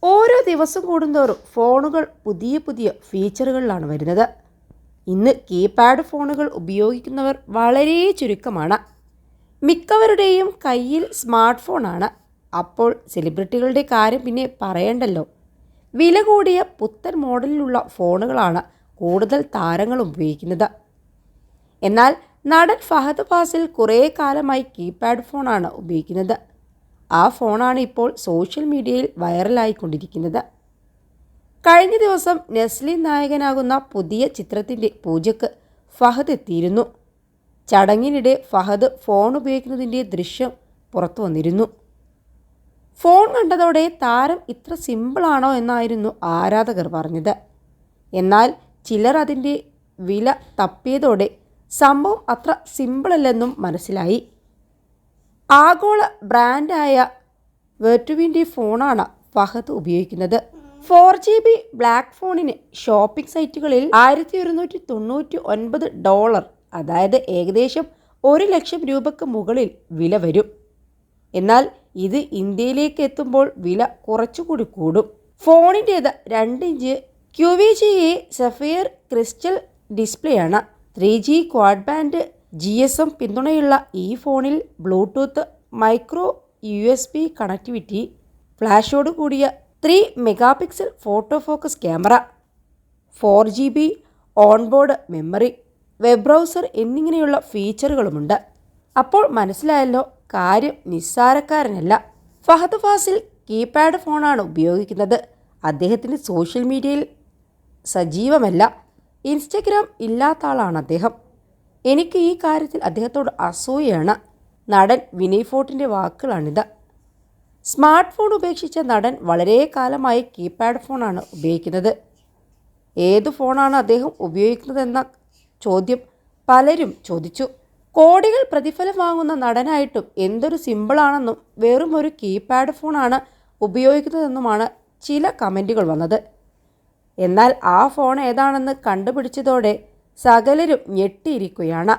ഓരോ ദിവസം കൂടുന്തോറും ഫോണുകൾ പുതിയ പുതിയ ഫീച്ചറുകളിലാണ് വരുന്നത്. ഇന്ന് കീപാഡ് ഫോണുകൾ ഉപയോഗിക്കുന്നവർ വളരെ ചുരുക്കമാണ്. മിക്കവരുടെയും കയ്യിൽ സ്മാർട്ട് ഫോണാണ്. അപ്പോൾ സെലിബ്രിറ്റികളുടെ കാര്യം പിന്നെ പറയണ്ടല്ലോ. വില കൂടിയ പുത്തൻ മോഡലിലുള്ള ഫോണുകളാണ് കൂടുതൽ താരങ്ങൾ ഉപയോഗിക്കുന്നത്. എന്നാൽ നടൻ ഫഹദ് ഫാസിൽ കുറേ കാലമായി കീപാഡ് ഫോണാണ് ഉപയോഗിക്കുന്നത്. ആ ഫോണാണ് ഇപ്പോൾ സോഷ്യൽ മീഡിയയിൽ വൈറലായിക്കൊണ്ടിരിക്കുന്നത്. കഴിഞ്ഞ ദിവസം നെസ്ലിൻ നായകനാകുന്ന പുതിയ ചിത്രത്തിൻ്റെ പൂജയ്ക്ക് ഫഹദ് എത്തിയിരുന്നു. ചടങ്ങിനിടെ ഫഹദ് ഫോൺ ഉപയോഗിക്കുന്നതിൻ്റെ ദൃശ്യം പുറത്തു വന്നിരുന്നു. ഫോൺ കണ്ടതോടെ താരം ഇത്ര സിമ്പിളാണോ എന്നായിരുന്നു ആരാധകർ പറഞ്ഞത്. എന്നാൽ ചിലർ അതിൻ്റെ വില തപ്പിയതോടെ സംഭവം അത്ര സിമ്പിളല്ലെന്നും മനസ്സിലായി. ആഗോള ബ്രാൻഡായ വെർട്ടുവിൻ്റെ ഫോണാണ് ഫഹദ് ഉപയോഗിക്കുന്നത്. 4GB ബ്ലാക്ക് ഫോണിന് ഷോപ്പിംഗ് സൈറ്റുകളിൽ $1199, അതായത് ഏകദേശം 1 ലക്ഷം രൂപയ്ക്ക് മുകളിൽ വില വരും. എന്നാൽ ഇത് ഇന്ത്യയിലേക്ക് എത്തുമ്പോൾ വില കുറച്ചുകൂടി കൂടും. ഫോണിൻ്റേത് 2 ഇഞ്ച് QVGA സഫയർ ക്രിസ്റ്റൽ ഡിസ്പ്ലേയാണ്. 3G ക്വാഡ് ബാൻഡ് GSM പിന്തുണയുള്ള ഈ ഫോണിൽ ബ്ലൂടൂത്ത്, മൈക്രോ USB കണക്ടിവിറ്റി, ഫ്ലാഷോട് കൂടിയ 3 megapixel photo focus camera, 4GB onboard memory, web browser എന്നിങ്ങനെയുള്ള ഫീച്ചറുകളുമുണ്ട്. അപ്പോൾ മനസ്സിലായല്ലോ, കാര്യം നിസ്സാരക്കാരനല്ല. ഫഹദ് ഫാസിൽ കീപാഡ് ഫോണാണ് ഉപയോഗിക്കുന്നത്. അദ്ദേഹത്തിന് സോഷ്യൽ മീഡിയയിൽ സജീവമല്ല. ഇൻസ്റ്റഗ്രാം ഇല്ലാത്ത ആളാണ് അദ്ദേഹം. എനിക്ക് ഈ കാര്യത്തിൽ അദ്ദേഹത്തോട് അസൂയയാണ്. നടൻ വിനയ് ഫോർട്ടിൻ്റെ വാക്കുകളാണിത്. സ്മാർട്ട് ഫോൺ ഉപേക്ഷിച്ച നടൻ വളരെ കാലമായി കീപാഡ് ഫോണാണ് ഉപയോഗിക്കുന്നത്. ഏതു ഫോണാണ് അദ്ദേഹം ഉപയോഗിക്കുന്നതെന്ന ചോദ്യം പലരും ചോദിച്ചു. കോടികൾ പ്രതിഫലം വാങ്ങുന്ന നടനായിട്ടും എന്തൊരു സിമ്പിളാണെന്നും വെറും ഒരു കീപാഡ് ഫോണാണ് ഉപയോഗിക്കുന്നതെന്നുമാണ് ചില കമൻറ്റുകൾ വന്നത്. എന്നാൽ ആ ഫോൺ ഏതാണെന്ന് കണ്ടുപിടിച്ചതോടെ സകലരും ഞെട്ടിയിരിക്കുകയാണ്.